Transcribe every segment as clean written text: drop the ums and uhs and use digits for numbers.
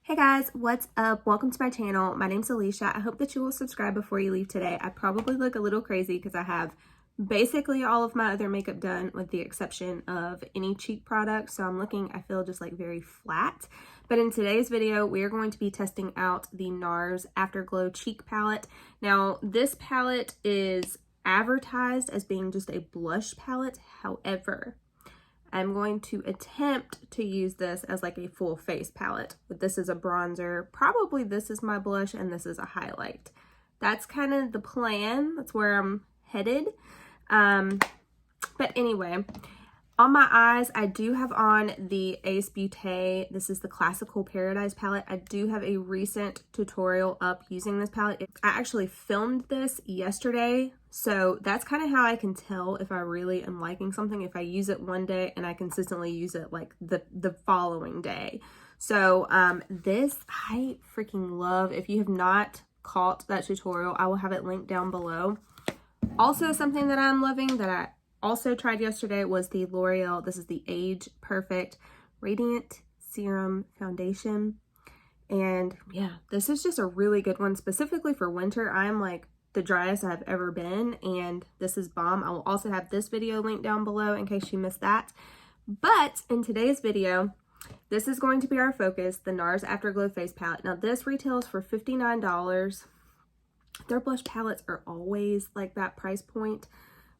Hey guys, what's up? Welcome to my channel. My name's Alicia. I hope that you will subscribe before you leave today. I probably look a little crazy because I have basically all of my other makeup done with the exception of any cheek products. So I'm looking, I feel just like very flat. But in today's video, we are going to be testing out the Nars Afterglow Cheek Palette. Now, this palette is advertised as being just a blush palette. However, I'm going to attempt to use this as like a full face palette, but this is a bronzer. Probably this is my blush and this is a highlight. That's kind of the plan. That's where I'm headed. But anyway, on my eyes, I do have on the Ace Beauté. This is the Classical Paradise palette. I do have a recent tutorial up using this palette. I actually filmed this yesterday, so that's kind of how I can tell if I really am liking something, if I use it one day and I consistently use it like the following day. So this I freaking love. If you have not caught that tutorial, I will have it linked down below. Also, something that I'm loving that I also tried yesterday was the L'Oreal. This is the Age Perfect Radiant Serum Foundation. And yeah, this is just a really good one, specifically for winter. I'm like the driest I've ever been, and this is bomb. I will also have this video linked down below in case you missed that. But in today's video, this is going to be our focus, the Nars Afterglow Face Palette. Now, this retails for $59. Their blush palettes are always like that price point,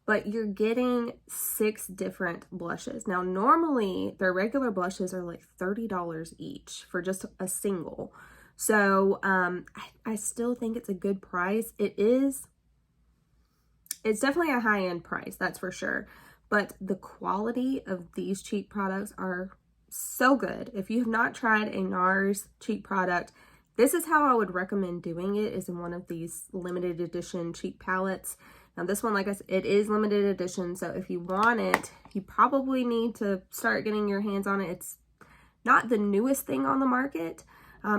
but you're getting 6 different blushes. Now, normally their regular blushes are like $30 each for just a single. So I still think it's a good price. It's definitely a high-end price, that's for sure. But the quality of these cheek products are so good. If you have not tried a Nars cheek product, this is how I would recommend doing it, is in one of these limited edition cheek palettes. Now this one, like I said, it is limited edition, so if you want it, you probably need to start getting your hands on it. It's not the newest thing on the market.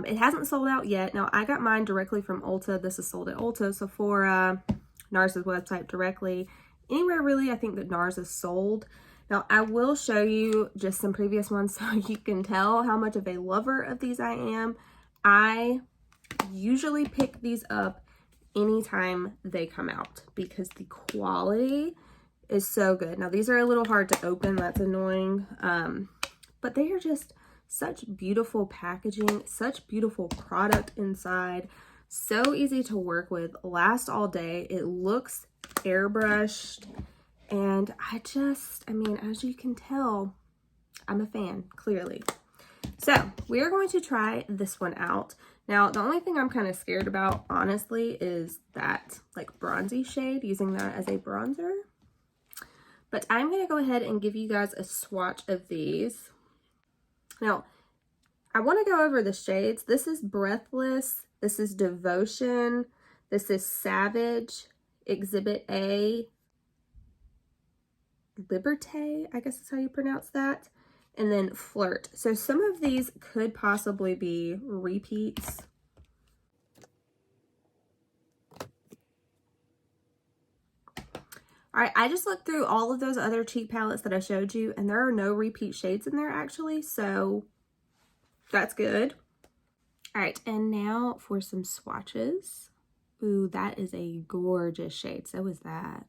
It hasn't sold out yet. Now, I got mine directly from Ulta. This is sold at Ulta, Sephora, Nars' website directly. Anywhere really, I think that Nars is sold. Now, I will show you just some previous ones so you can tell how much of a lover of these I am. I usually pick these up anytime they come out because the quality is so good. Now, these are a little hard to open. That's annoying. But they are just such beautiful packaging, such beautiful product inside, so easy to work with, last all day. It looks airbrushed, and I mean, as you can tell, I'm a fan, clearly. So we are going to try this one out. Now, the only thing I'm kind of scared about, honestly, is that like bronzy shade, using that as a bronzer. But I'm going to go ahead and give you guys a swatch of these. Now, I want to go over the shades. This is Breathless. This is Devotion. This is Savage, Exhibit A, Liberté, I guess is how you pronounce that. And then Flirt. So some of these could possibly be repeats. All right, I just looked through all of those other cheek palettes that I showed you, and there are no repeat shades in there actually, so that's good. All right, and now for some swatches. Ooh, that is a gorgeous shade. So is that.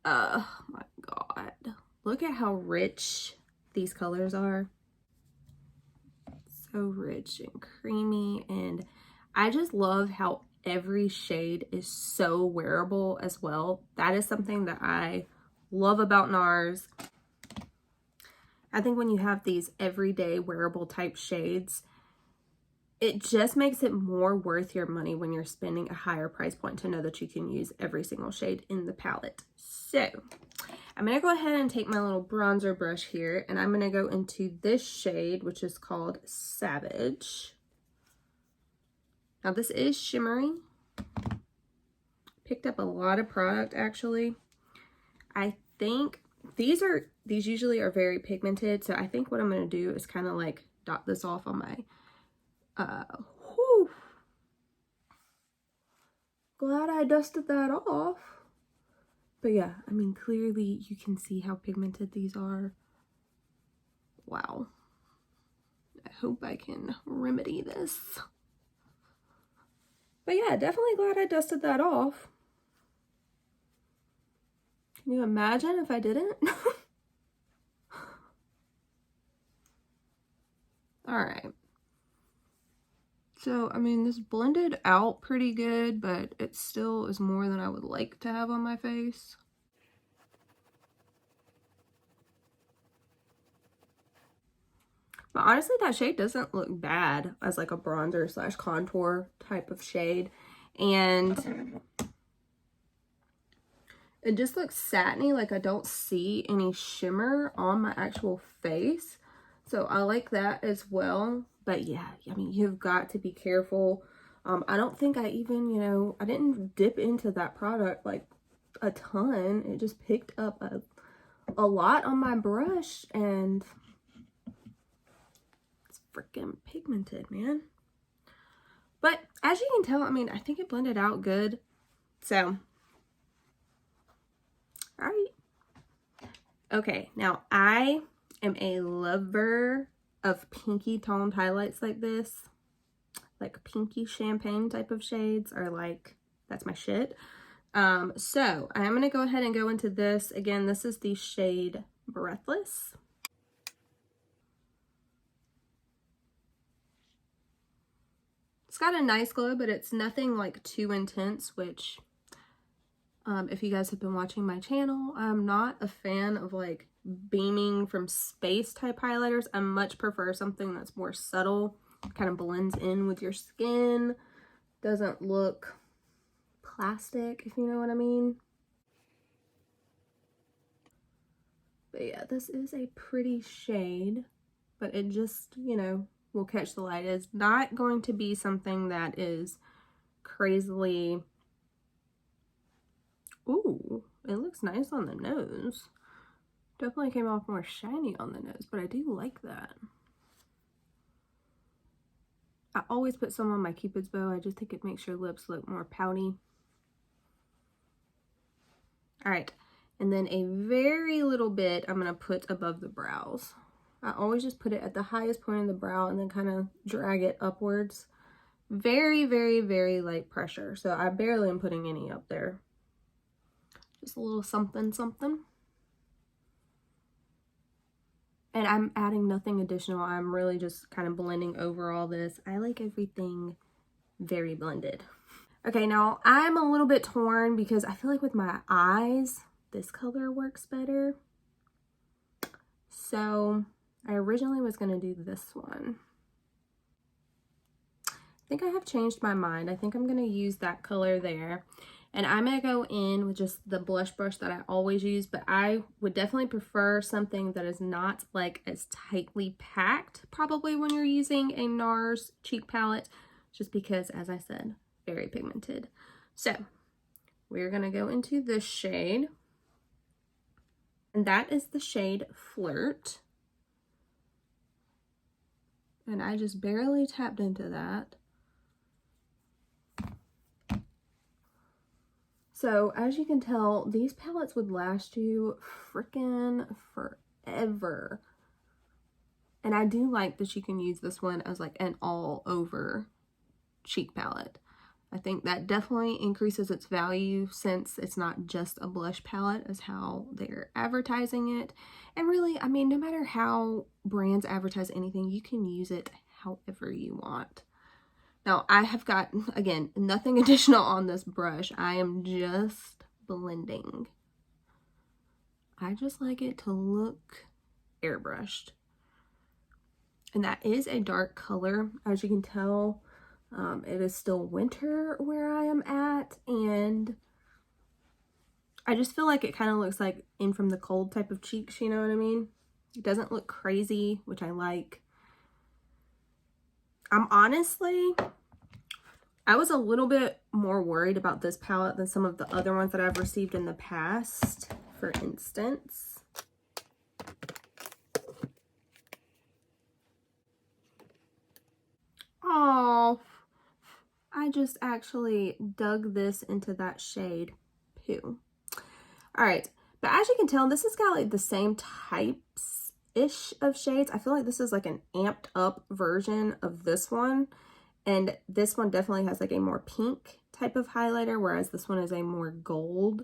Oh my God. Look at how rich these colors are. So rich and creamy, and I just love how every shade is so wearable as well. That is something that I love about Nars. I think when you have these everyday wearable type shades, it just makes it more worth your money when you're spending a higher price point to know that you can use every single shade in the palette. So I'm going to go ahead and take my little bronzer brush here, and I'm going to go into this shade, which is called Savage. Now this is shimmery. Picked up a lot of product actually. I think these usually are very pigmented, so I think what I'm going to do is kind of like dot this off on my glad I dusted that off. But yeah, I mean, clearly you can see how pigmented these are. Wow. hope I can remedy this. But yeah, definitely glad I dusted that off. Can you imagine if I didn't? All right. So, I mean, this blended out pretty good, but it still is more than I would like to have on my face. But honestly, that shade doesn't look bad as like a bronzer slash contour type of shade. And it just looks satiny, like I don't see any shimmer on my actual face. So I like that as well. But yeah, I mean, you've got to be careful. I don't think I even, you know, I didn't dip into that product like a ton. It just picked up a lot on my brush, and it's freaking pigmented, man. But as you can tell, I mean, I think it blended out good. So, all right. Okay, now I am a lover of pinky toned highlights like this. Like pinky champagne type of shades are like, that's my shit. So I'm going to go ahead and go into this. Again, this is the shade Breathless. It's got a nice glow, but it's nothing like too intense, which if you guys have been watching my channel, I'm not a fan of like beaming from space type highlighters. I much prefer something that's more subtle, kind of blends in with your skin, doesn't look plastic, if you know what I mean. But yeah, this is a pretty shade, but it just, you know, will catch the light. It's not going to be something that is crazily, ooh, it looks nice on the nose. Definitely came off more shiny on the nose, but I do like that. I always put some on my Cupid's bow. I just think it makes your lips look more pouty. All right, and then a very little bit I'm gonna put above the brows. I always just put it at the highest point of the brow and then kind of drag it upwards. Very, very, very light pressure. So I barely am putting any up there. Just a little something, something. And I'm adding nothing additional. I'm really just kind of blending over all this. I like everything very blended. Okay, now I'm a little bit torn because I feel like with my eyes, this color works better. So I originally was going to do this one. I think I have changed my mind. I think I'm going to use that color there. And I'm going to go in with just the blush brush that I always use, but I would definitely prefer something that is not like as tightly packed, probably when you're using a Nars cheek palette, just because, as I said, very pigmented. So we're going to go into this shade, and that is the shade Flirt. And I just barely tapped into that. So as you can tell, these palettes would last you freaking forever. And I do like that you can use this one as like an all over cheek palette. I think that definitely increases its value since it's not just a blush palette as how they're advertising it. And really, I mean, no matter how brands advertise anything, you can use it however you want. Now, I have got, again, nothing additional on this brush. I am just blending. I just like it to look airbrushed. And that is a dark color. As you can tell, it is still winter where I am at. And I just feel like it kind of looks like in from the cold type of cheeks, you know what I mean? It doesn't look crazy, which I like. I was a little bit more worried about this palette than some of the other ones that I've received in the past. For instance, oh, I just actually dug this into that shade, Poo. All right, but as you can tell, this has got like the same types ish of shades. I feel like this is like an amped up version of this one. And this one definitely has like a more pink type of highlighter, whereas this one is a more gold,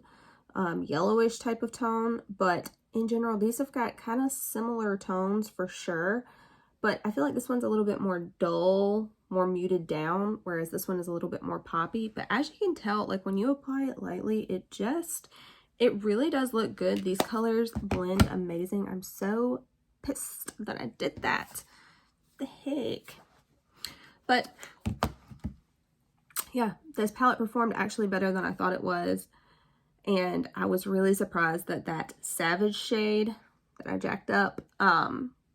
yellowish type of tone. But in general, these have got kind of similar tones for sure. But I feel like this one's a little bit more dull, more muted down, whereas this one is a little bit more poppy. But as you can tell, like when you apply it lightly, it really does look good. These colors blend amazing. I'm so pissed that I did that. The heck? But yeah, this palette performed actually better than I thought it was. And I was really surprised that that Savage shade that I jacked up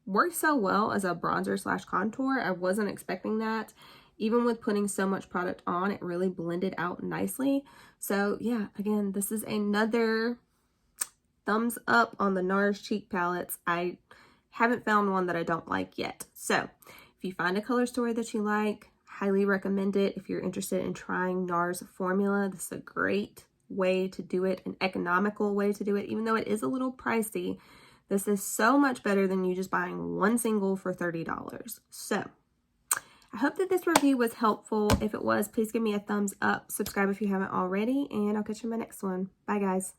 worked so well as a bronzer slash contour. I wasn't expecting that. Even with putting so much product on, it really blended out nicely. So yeah, again, this is another thumbs up on the Nars cheek palettes. I haven't found one that I don't like yet. So if you find a color story that you like, highly recommend it. If you're interested in trying Nars formula, this is a great way to do it, an economical way to do it, even though it is a little pricey. This is so much better than you just buying one single for $30. So I hope that this review was helpful. If it was, please give me a thumbs up, subscribe if you haven't already, and I'll catch you in my next one. Bye guys.